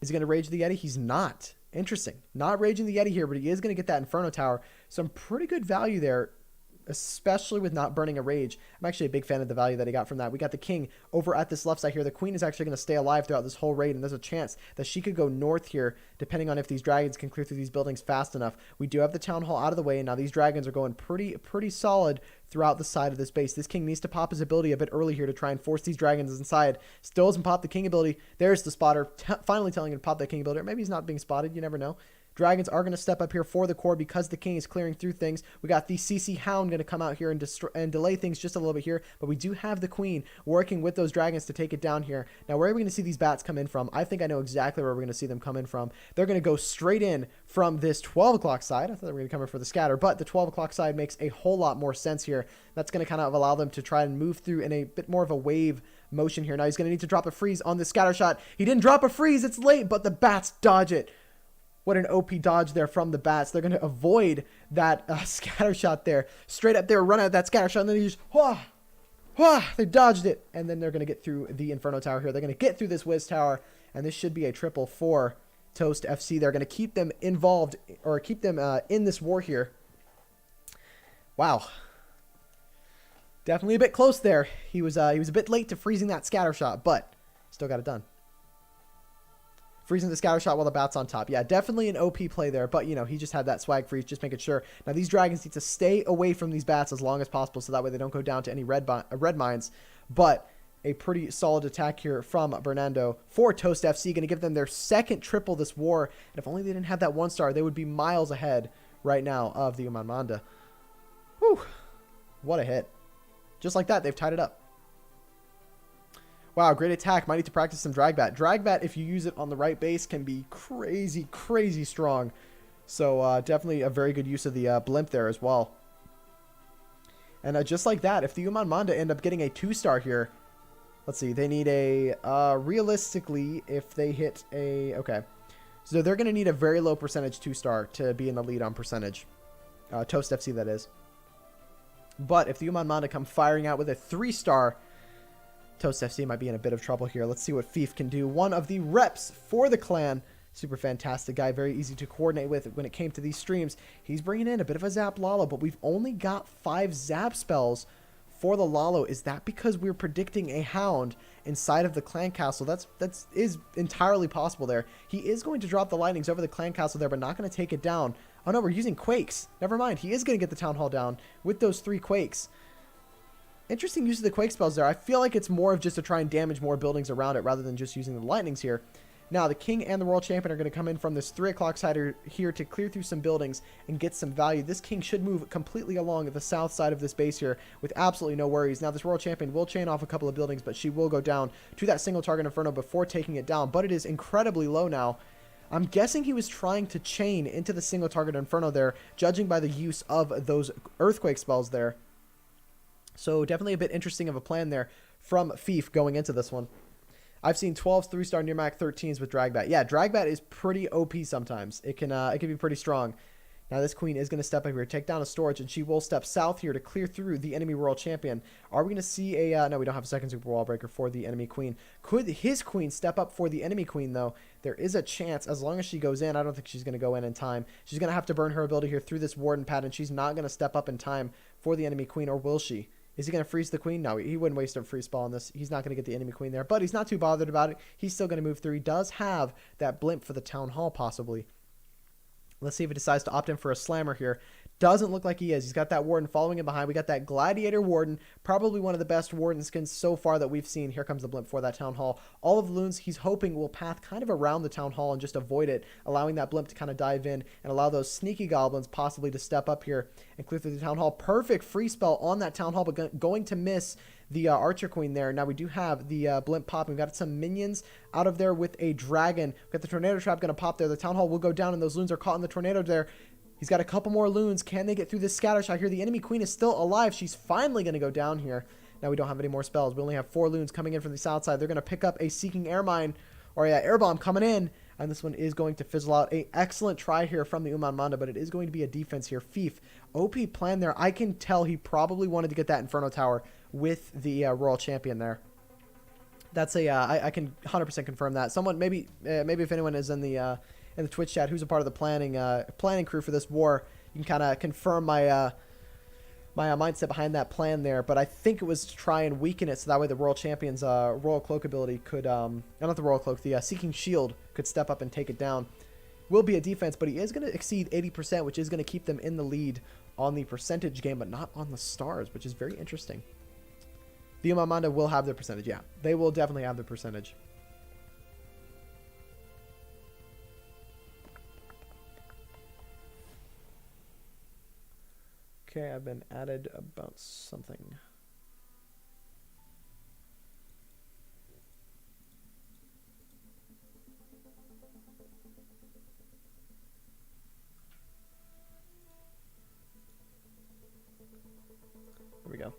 Is he going to rage the Yeti? He's not. Interesting. Not raging the Yeti here, but he is going to get that Inferno Tower. Some pretty good value there, especially with not burning a rage. I'm actually a big fan of the value that he got from that. We got the King over at this left side here. The Queen is actually going to stay alive throughout this whole raid, and there's a chance that she could go north here, depending on if these dragons can clear through these buildings fast enough. We do have the Town Hall out of the way, and now these dragons are going pretty solid throughout the side of this base. This King needs to pop his ability a bit early here to try and force these dragons inside. Still doesn't pop the King ability. There's the spotter finally telling him to pop that King ability. Or maybe he's not being spotted. You never know. Dragons are going to step up here for the core because the king is clearing through things. We got the CC Hound going to come out here and delay things just a little bit here, but we do have the queen working with those dragons to take it down here. Now, where are we going to see these bats come in from? I think I know exactly where we're going to see them come in from. They're going to go straight in from this 12 o'clock side. I thought they were going to come in for the scatter, but the 12 o'clock side makes a whole lot more sense here. That's going to kind of allow them to try and move through in a bit more of a wave motion here. Now he's going to need to drop a freeze on this scatter shot. He didn't drop a freeze. It's late, but the bats dodge it. What an OP dodge there from the bats. They're going to avoid that scatter shot there. Straight up there, run out that scatter shot, and then he just, they dodged it. And then they're going to get through the Inferno Tower here. They're going to get through this Wiz Tower, and this should be a triple for Toast FC. They're going to keep them involved, or keep them in this war here. Wow. Definitely a bit close there. He was a bit late to freezing that scatter shot, but still got it done. Freezing the scatter shot while the bat's on top. Yeah, definitely an OP play there, but, you know, he just had that swag freeze, just making sure. Now, these dragons need to stay away from these bats as long as possible, so that way they don't go down to any red mines. But a pretty solid attack here from Bernardo for Toast FC, going to give them their second triple this war. And if only they didn't have that 1-star, they would be miles ahead right now of the Umman Manda. Whew. What a hit. Just like that, they've tied it up. Wow, great attack. Might need to practice some drag bat. Drag bat, if you use it on the right base, can be crazy, crazy strong. So definitely a very good use of the blimp there as well. And just like that, if the Umman Manda end up getting a 2-star here, let's see, they need a, realistically, if they hit a, okay. So they're going to need a very low percentage 2-star to be in the lead on percentage. Toast FC, that is. But if the Umman Manda come firing out with a 3-star, Toast FC might be in a bit of trouble here. Let's see what Fief can do. One of the reps for the clan. Super fantastic guy. Very easy to coordinate with when it came to these streams. He's bringing in a bit of a Zap Lalo, but we've only got 5 Zap spells for the Lalo. Is that because we're predicting a Hound inside of the clan castle? That is entirely possible there. He is going to drop the lightnings over the clan castle there, but not going to take it down. Oh no, we're using Quakes. Never mind. He is going to get the Town Hall down with those 3 Quakes. Interesting use of the Quake spells there. I feel like it's more of just to try and damage more buildings around it rather than just using the lightnings here. Now, the King and the Royal Champion are going to come in from this 3 o'clock side here to clear through some buildings and get some value. This King should move completely along the south side of this base here with absolutely no worries. Now, this Royal Champion will chain off a couple of buildings, but she will go down to that single target Inferno before taking it down. But it is incredibly low now. I'm guessing he was trying to chain into the single target Inferno there, judging by the use of those Earthquake spells there. So definitely a bit interesting of a plan there from Fief going into this one. I've seen 12s, 3-star near Mac 13s with Dragbat. Yeah, Dragbat is pretty OP sometimes. It can be pretty strong. Now this queen is going to step up here, take down a storage, and she will step south here to clear through the enemy Royal Champion. Are we going to see a... no, we don't have a second super wall breaker for the enemy queen. Could his queen step up for the enemy queen, though? There is a chance, as long as she goes in. I don't think she's going to go in time. She's going to have to burn her ability here through this Warden pad, and she's not going to step up in time for the enemy queen, or will she? Is he going to freeze the queen? No, he wouldn't waste a free spell on this. He's not going to get the enemy queen there, but he's not too bothered about it. He's still going to move through. He does have that blimp for the Town Hall, possibly. Let's see if he decides to opt in for a slammer here. Doesn't look like he is. He's got that Warden following him behind. We got that Gladiator Warden, probably one of the best Warden skins so far that we've seen. Here comes the blimp for that Town Hall. All of the loons he's hoping will path kind of around the Town Hall and just avoid it, allowing that blimp to kind of dive in and allow those sneaky goblins possibly to step up here and clear through the Town Hall. Perfect free spell on that Town Hall, but going to miss the Archer Queen there. Now we do have the blimp pop. We've got some minions out of there with a dragon. We've got the Tornado Trap going to pop there. The Town Hall will go down, and those loons are caught in the tornado there. He's got a couple more loons. Can they get through this scatter shot here? The enemy queen is still alive. She's finally going to go down here. Now we don't have any more spells. We only have 4 loons coming in from the south side. They're going to pick up a Seeking Air Mine, or yeah, Air Bomb coming in. And this one is going to fizzle out. An excellent try here from the Umman Manda, but it is going to be a defense here. Fief, OP plan there. I can tell he probably wanted to get that Inferno Tower with the Royal Champion there. That's a, I can 100% confirm that. Someone, maybe if anyone is in the Twitch chat who's a part of the planning crew for this war, you can kind of confirm my my mindset behind that plan there. But I think it was to try and weaken it so that way the Royal Champion's Royal Cloak ability could, not the Royal Cloak, the Seeking Shield could step up and take it down. Will be a defense, but he is going to exceed 80%, which is going to keep them in the lead on the percentage game, but not on the stars, which is very interesting. The Umman Manda will have their percentage, yeah. They will definitely have their percentage. Okay, I've been added about something. There we go.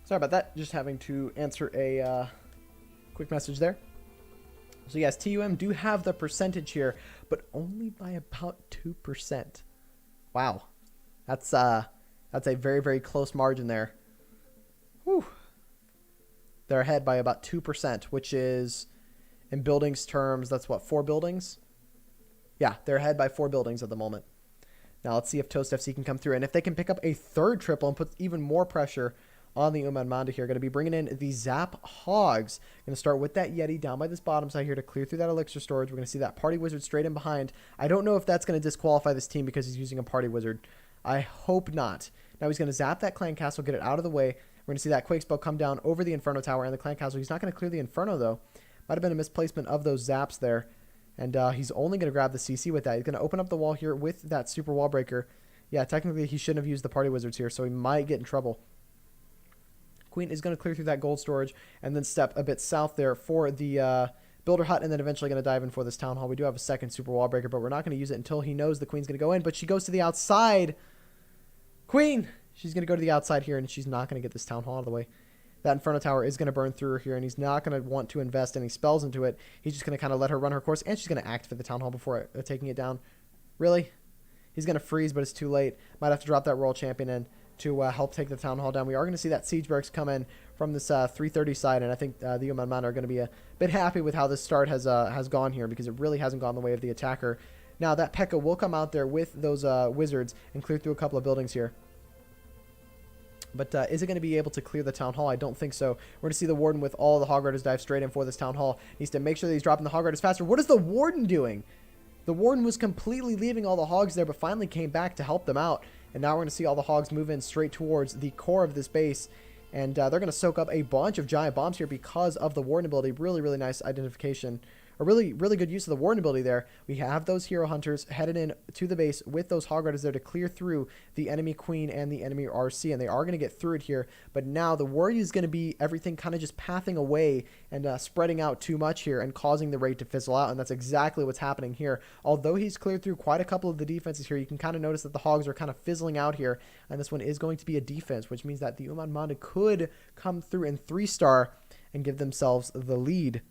Sorry about that. Just having to answer a quick message there. So yes, TUM do have the percentage here, but only by about 2%. Wow. That's a very, very close margin there. Whew. They're ahead by about 2%, which is, in buildings terms, that's what, 4 buildings? Yeah, they're ahead by 4 buildings at the moment. Now let's see if Toast FC can come through. And if they can pick up a third triple and put even more pressure on the Umman Manda here. Going to be bringing in the Zap Hogs. Going to start with that Yeti down by this bottom side here to clear through that Elixir storage. We're going to see that Party Wizard straight in behind. I don't know if that's going to disqualify this team because he's using a Party Wizard. I hope not. Now he's going to zap that Clan Castle, get it out of the way. We're going to see that Quake Spell come down over the Inferno Tower and the Clan Castle. He's not going to clear the Inferno, though. Might have been a misplacement of those zaps there. And he's only going to grab the CC with that. He's going to open up the wall here with that Super Wall Breaker. Yeah, technically he shouldn't have used the Party Wizards here, so he might get in trouble. Queen is going to clear through that gold storage and then step a bit south there for the Builder Hut, and then eventually going to dive in for this Town Hall. We do have a second Super Wall Breaker, but we're not going to use it until he knows the Queen's going to go in, but she goes to the outside. Queen! She's going to go to the outside here, and she's not going to get this Town Hall out of the way. That Inferno Tower is going to burn through her here, and he's not going to want to invest any spells into it. He's just going to kind of let her run her course, and she's going to act for the Town Hall before taking it down. Really? He's going to freeze, but it's too late. Might have to drop that Royal Champion in to help take the Town Hall down. We are going to see that Siege Barracks come in from this 330 side, and I think the Umman Manda are going to be a bit happy with how this start has gone here because it really hasn't gone the way of the attacker. Now, that P.E.K.K.A. will come out there with those wizards and clear through a couple of buildings here. But is it going to be able to clear the Town Hall? I don't think so. We're going to see the Warden with all the Hog Riders dive straight in for this Town Hall. Needs to make sure that he's dropping the Hog Riders faster. What is the Warden doing? The Warden was completely leaving all the Hogs there, but finally came back to help them out. And now we're going to see all the Hogs move in straight towards the core of this base. And they're going to soak up a bunch of giant bombs here because of the Warden ability. Really, really nice identification. A really, really good use of the Warden ability there. We have those Hero Hunters headed in to the base with those Hog Riders there to clear through the enemy Queen and the enemy RC. And they are going to get through it here. But now the worry is going to be everything kind of just pathing away and spreading out too much here and causing the raid to fizzle out. And that's exactly what's happening here. Although he's cleared through quite a couple of the defenses here, you can kind of notice that the Hogs are kind of fizzling out here. And this one is going to be a defense, which means that the Umman Manda could come through in 3-star and give themselves the lead.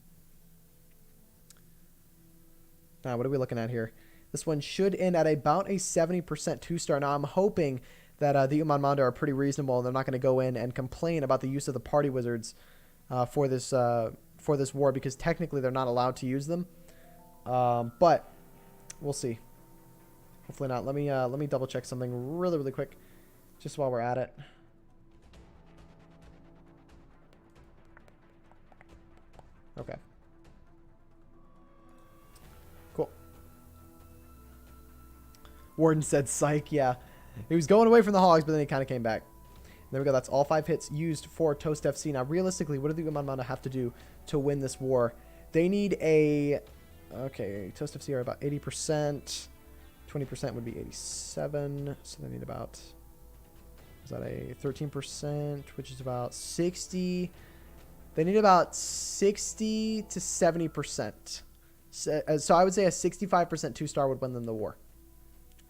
Now, what are we looking at here? This one should end at about a 70% 2-star. Now, I'm hoping that the Umman Manda are pretty reasonable and they're not going to go in and complain about the use of the Party Wizards for this war because technically they're not allowed to use them. But we'll see. Hopefully not. Let me double check something really, really quick just while we're at it. Okay. Cool. Warden said psych. Yeah. He was going away from the Hogs, but then he kind of came back. There we go. That's all 5 hits used for Toast FC. Now, realistically, what do the Umman Manda have to do to win this war? They need a... Okay, Toast FC are about 80%. 20% would be 87. So they need about... Is that a 13%? Which is about 60... They need about 60 to 70%. So I would say a 65% 2-star would win them the war.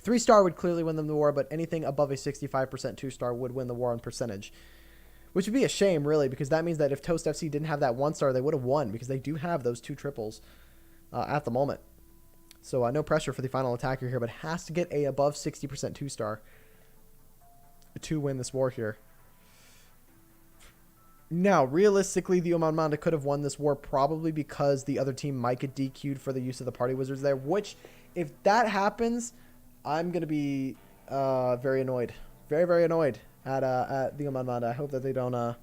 3-star would clearly win them the war, but anything above a 65% 2-star would win the war on percentage. Which would be a shame, really, because that means that if Toast FC didn't have that 1-star, they would have won, because they do have those 2 triples at the moment. So no pressure for the final attacker here, but has to get a above 60% 2-star to win this war here. Now, realistically, the Umman Manda could have won this war probably because the other team might get DQ'd for the use of the Party Wizards there, which, if that happens, I'm going to be very annoyed. Very, very annoyed at the Umman Manda. I hope that they don't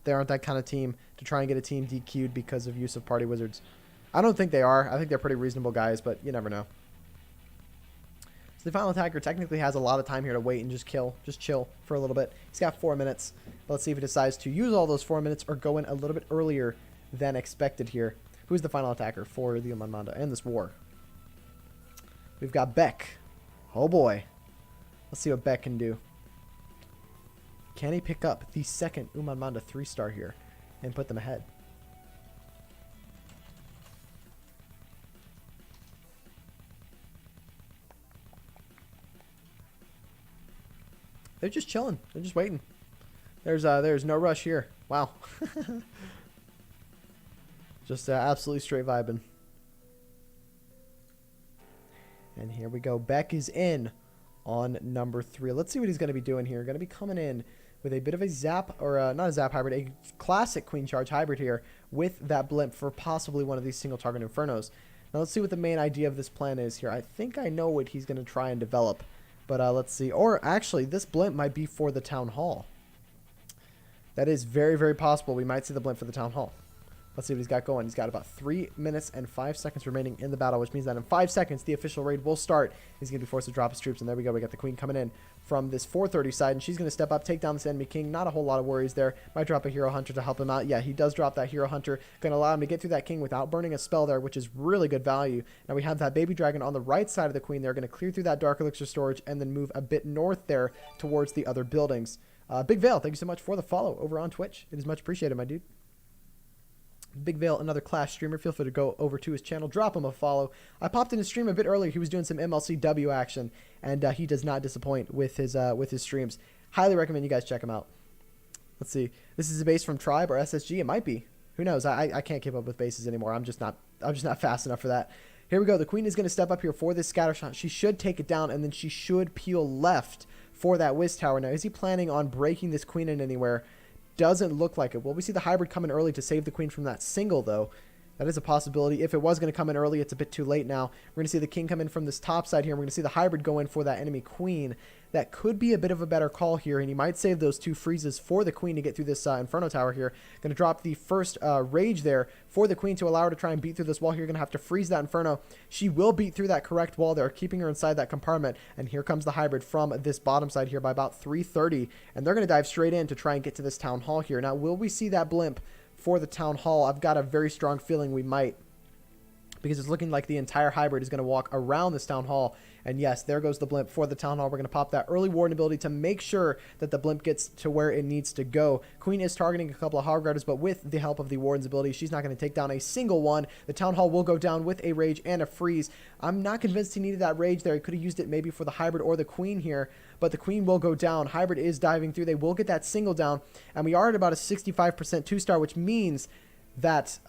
They aren't that kind of team to try and get a team DQ'd because of use of party wizards. I don't think they are. I think they're pretty reasonable guys, but you never know. So the final attacker technically has a lot of time here to wait and just chill for a little bit. He's got 4 minutes. But let's see if he decides to use all those 4 minutes or go in a little bit earlier than expected here. Who's the final attacker for the Umman Manda and this war? We've got Beck. Oh boy. Let's see what Beck can do. Can he pick up the second Umman Manda 3-star here and put them ahead? They're just chilling. They're just waiting. There's no rush here. Wow. Just absolutely straight vibing. And here we go. Beck is in on number 3. Let's see what he's going to be doing here. Going to be coming in with a bit of a zap, or not a zap hybrid, a classic Queen Charge hybrid here with that blimp for possibly one of these single target Infernos. Now let's see what the main idea of this plan is here. I think I know what he's going to try and develop. But let's see. Or actually, this blimp might be for the Town Hall. That is very, very possible. We might see the blimp for the Town Hall. Let's see what he's got going. He's got about 3 minutes and 5 seconds remaining in the battle, which means that in 5 seconds, the official raid will start. He's going to be forced to drop his troops. And there we go. We got the Queen coming in from this 430 side. And she's going to step up, take down this enemy king. Not a whole lot of worries there. Might drop a Hero Hunter to help him out. Yeah, he does drop that Hero Hunter. Going to allow him to get through that king without burning a spell there, which is really good value. Now we have that Baby Dragon on the right side of the Queen. They're going to clear through that Dark Elixir storage and then move a bit north there towards the other buildings. Big Vale, thank you so much for the follow over on Twitch. It is much appreciated, my dude. Big Vale, another Clash streamer. Feel free to go over to his channel, drop him a follow. I popped in his stream a bit earlier. He was doing some MLCW action, and he does not disappoint with his streams. Highly recommend you guys check him out. Let's see. This is a base from Tribe or SSG. It might be. Who knows? I can't keep up with bases anymore. I'm just not fast enough for that. Here we go. The Queen is going to step up here for this scatter shot. She should take it down, and then she should peel left for that Wiz Tower. Now, is he planning on breaking this Queen in anywhere? Doesn't look like it. Well, we see the hybrid coming early to save the Queen from that single, though. That is a possibility. If it was going to come in early, it's a bit too late now. We're going to see the king come in from this top side here. We're going to see the hybrid go in for that enemy Queen. That could be a bit of a better call here, and he might save those 2 freezes for the Queen to get through this Inferno Tower here. Going to drop the first Rage there for the Queen to allow her to try and beat through this wall here. You're going to have to freeze that Inferno. She will beat through that correct wall there, keeping her inside that compartment. And here comes the hybrid from this bottom side here by about 3:30. And they're going to dive straight in to try and get to this Town Hall here. Now, will we see that blimp for the Town Hall? I've got a very strong feeling we might, because it's looking like the entire hybrid is going to walk around this Town Hall. And yes, there goes the blimp for the Town Hall. We're going to pop that early warden ability to make sure that the blimp gets to where it needs to go. Queen is targeting a couple of Hog Riders, but with the help of the warden's ability, she's not going to take down a single one. The Town Hall will go down with a Rage and a Freeze. I'm not convinced he needed that Rage there. He could have used it maybe for the hybrid or the Queen here, but the Queen will go down. Hybrid is diving through. They will get that single down, and we are at about a 65% 2-star, which means that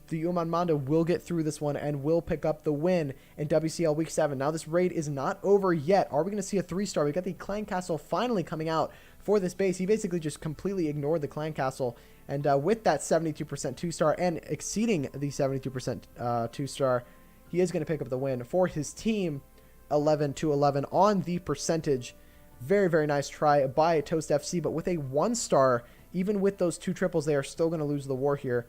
the Umman Manda will get through this one and will pick up the win in WCL Week 7. Now, this raid is not over yet. Are we going to see a 3-star? We've got the Clan Castle finally coming out for this base. He basically just completely ignored the Clan Castle. And with that 72% 2-star and exceeding the 72% 2-star, he is going to pick up the win for his team, 11-11 on the percentage. Very, very nice try by Toast FC. But with a 1-star, even with those 2 triples, they are still going to lose the war here.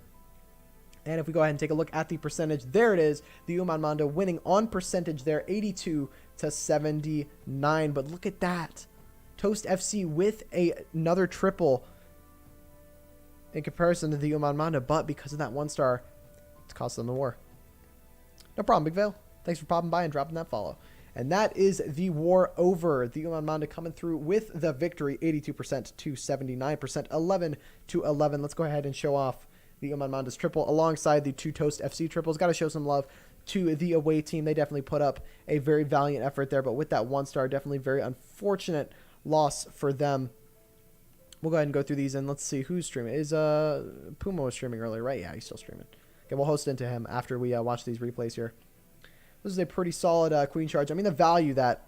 And if we go ahead and take a look at the percentage, there it is. The Umman Manda winning on percentage there, 82-79. But look at that. Toast FC with another triple in comparison to the Umman Manda. But because of that 1-star, it's cost them the war. No problem, Big Vale. Thanks for popping by and dropping that follow. And that is the war over. The Umman Manda coming through with the victory, 82% to 79%, 11-11. Let's go ahead and show off the Umman Manda's triple alongside the 2 Toast FC triples. Got to show some love to the away team. They definitely put up a very valiant effort there, but with that 1-star, definitely very unfortunate loss for them. We'll go ahead and go through these, and let's see who's streaming. Is Puma was streaming earlier, right? Yeah, he's still streaming. Okay, we'll host into him after we watch these replays here. This is a pretty solid Queen Charge. I mean, the value that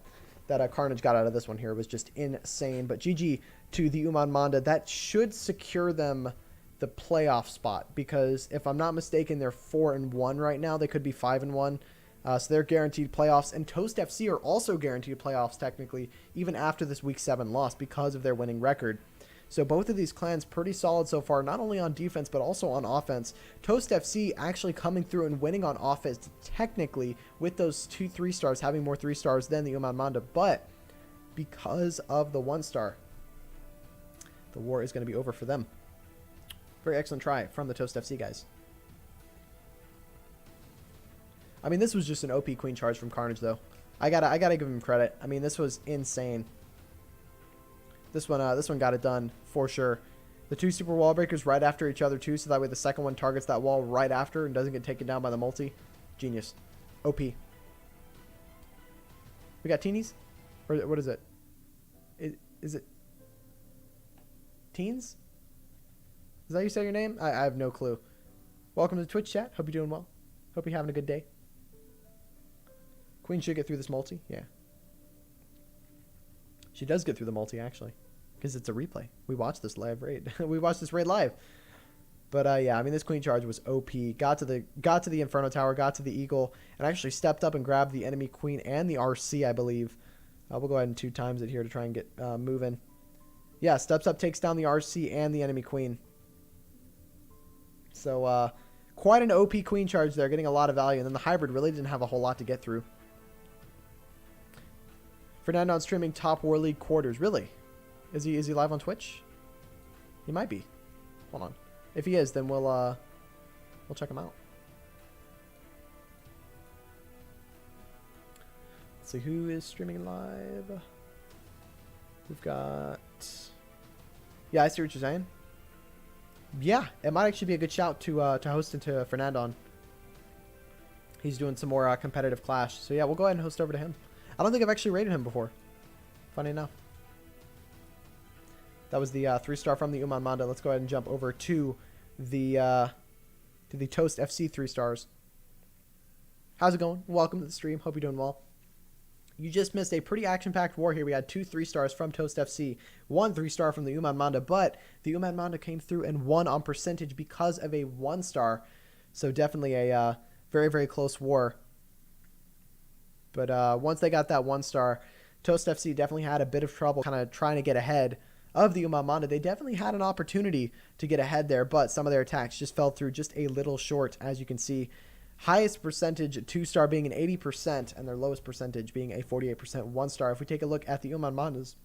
Carnage got out of this one here was just insane. But GG to the Umman Manda. That should secure them the playoff spot, because if I'm not mistaken, they're 4-1 right now. They could be 5-1. So they're guaranteed playoffs. And Toast FC are also guaranteed playoffs, technically, even after this Week 7 loss because of their winning record. So both of these clans pretty solid so far, not only on defense, but also on offense. Toast FC actually coming through and winning on offense, technically, with those 2 3-stars, having more 3-stars than the Umman Manda. But because of the 1-star, the war is going to be over for them. Very excellent try from the Toast FC guys. I mean, this was just an OP queen charge from Carnage, though. I gotta give him credit. I mean, this was insane. This one got it done for sure. The 2 super wall breakers right after each other too, so that way the second one targets that wall right after and doesn't get taken down by the multi. Genius. OP. We got teenies? Or what is it? Is it teens? Is that how you say your name? I have no clue. Welcome to the Twitch chat. Hope you're doing well. Hope you're having a good day. Queen should get through this multi. Yeah. She does get through the multi, actually. Because it's a replay. We watched this live raid. We watched this raid live. But, yeah, I mean, this queen charge was OP. Got to the Inferno Tower, got to the Eagle, and actually stepped up and grabbed the enemy queen and the RC, I believe. We'll go ahead and 2 times it here to try and get moving. Yeah, steps up, takes down the RC and the enemy queen. So, quite an OP queen charge there, getting a lot of value. And then the hybrid really didn't have a whole lot to get through. Fernando on streaming Top War League quarters. Really? Is he live on Twitch? He might be. Hold on. If he is, then we'll check him out. Let's see who is streaming live. We've got. Yeah, I see what you're saying. Yeah, it might actually be a good shout to host into Fernando on. He's doing some more competitive Clash. So yeah, we'll go ahead and host over to him. I don't think I've actually rated him before. Funny enough. That was the 3-star from the Umman Manda. Let's go ahead and jump over to the Toast FC 3-stars. How's it going? Welcome to the stream. Hope you're doing well. You just missed a pretty action-packed war here. We had 2 3-stars from Toast FC, 1 3-star from the Umman Manda, but the Umman Manda came through and won on percentage because of a 1-star. So definitely a very, very close war. But once they got that 1-star, Toast FC definitely had a bit of trouble kind of trying to get ahead of the Umman Manda. They definitely had an opportunity to get ahead there, but some of their attacks just fell through just a little short, as you can see. Highest percentage 2-star being an 80% and their lowest percentage being a 48% 1-star. If we take a look at the Umman Mandas,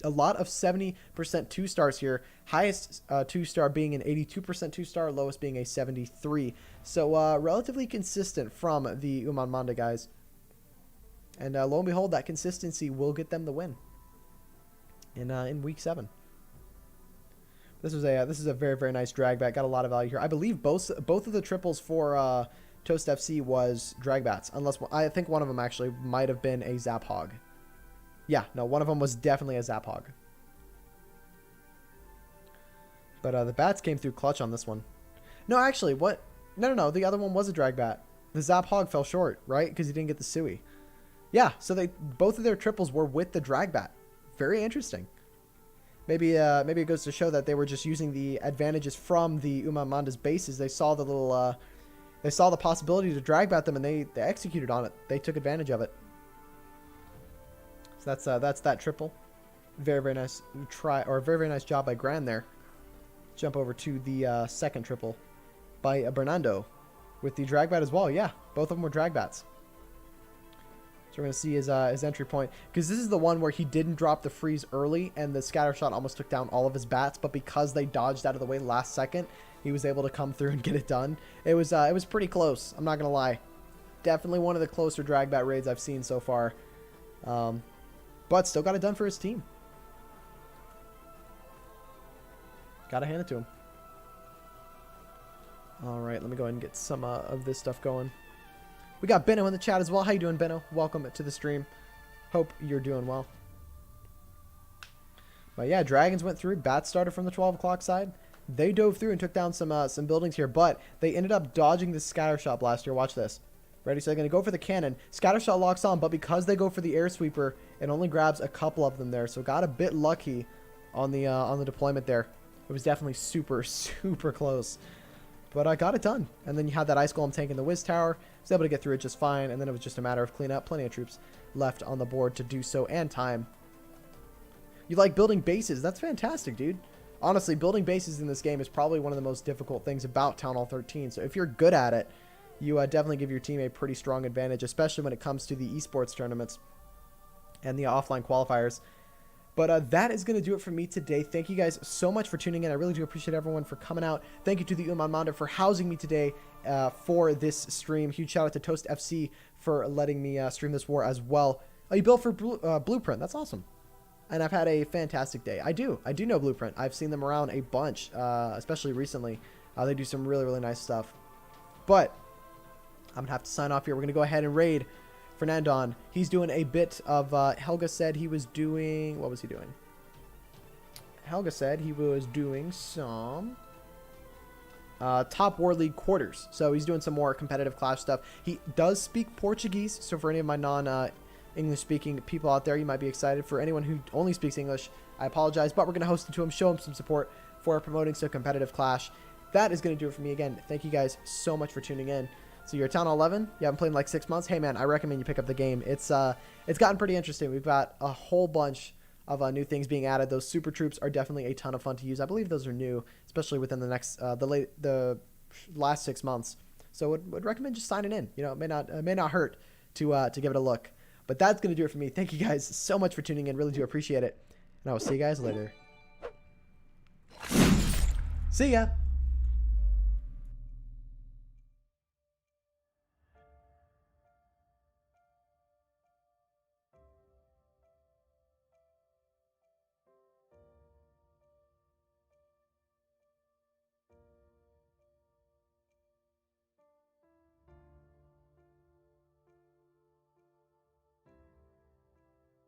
a lot of 70% 2-stars here. Highest 2-star being an 82% 2-star, lowest being a 73. So relatively consistent from the Umman Manda guys. And lo and behold, that consistency will get them the win in week 7. This is a very, very nice drag bat. Got a lot of value here. I believe both of the triples for Toast FC was drag bats, unless I think one of them actually might have been a Zap Hog. Yeah, no, one of them was definitely a Zap Hog. But the bats came through clutch on this one. No, actually, what? No. The other one was a drag bat. The Zap Hog fell short, right? Because he didn't get the Sui. Yeah, so both of their triples were with the drag bat. Very interesting. Maybe it goes to show that they were just using the advantages from the Umman Manda's bases. They saw the little they saw the possibility to drag bat them, and they executed on it. They took advantage of it. So that's that triple. Very, very nice try, or very, very nice job by Gran there. Jump over to the second triple by Bernardo with the drag bat as well. Yeah, both of them were drag bats. So we're going to see his entry point. Because this is the one where he didn't drop the freeze early, and the scatter shot almost took down all of his bats. But because they dodged out of the way last second, he was able to come through and get it done. It was pretty close. I'm not going to lie. Definitely one of the closer drag bat raids I've seen so far. But still got it done for his team. Got to hand it to him. All right, let me go ahead and get some of this stuff going. We got Benno in the chat as well. How you doing, Benno? Welcome to the stream. Hope you're doing well. But yeah, Dragons went through. Bats started from the 12 o'clock side. They dove through and took down some buildings here, but they ended up dodging the scatter shot blast here. Watch this. Ready? So they're going to go for the cannon. Scatter shot locks on, but because they go for the air sweeper, it only grabs a couple of them there. So got a bit lucky on the deployment there. It was definitely super, super close. But I got it done. And then you had that Ice Golem tank in the Wiz Tower. Was able to get through it just fine. And then it was just a matter of cleanup. Plenty of troops left on the board to do so, and time. You like building bases. That's fantastic, dude. honestly, building bases in this game is probably one of the most difficult things about Town Hall 13. So if you're good at it, you definitely give your team a pretty strong advantage, especially when it comes to the esports tournaments and the offline qualifiers. But that is going to do it for me today. Thank you guys so much for tuning in. I really do appreciate everyone for coming out. Thank you to the Umman Manda for housing me today for this stream. Huge shout out to Toast FC for letting me stream this war as well. Oh, you built for Blueprint. That's awesome. And I've had a fantastic day. I do know Blueprint. I've seen them around a bunch, especially recently. They do some really, really nice stuff. But I'm going to have to sign off here. We're going to go ahead and raid Fernandon. He's doing a bit of, Helga said he was doing, what was he doing? Helga said he was doing some top War League quarters. So he's doing some more competitive clash stuff. He does speak Portuguese. So for any of my non-English speaking people out there, you might be excited. For anyone who only speaks English, I apologize. But we're going to host it to him, show him some support for promoting some competitive clash. That is going to do it for me. Again, thank you guys so much for tuning in. So you're at Town Hall 11. You haven't played in like 6 months. Hey man, I recommend you pick up the game. It's gotten pretty interesting. We've got a whole bunch of new things being added. Those super troops are definitely a ton of fun to use. I believe those are new, especially within the next the last 6 months. So would recommend just signing in. You know, it may not hurt to give it a look. But that's gonna do it for me. Thank you guys so much for tuning in. Really do appreciate it. And I will see you guys later. See ya.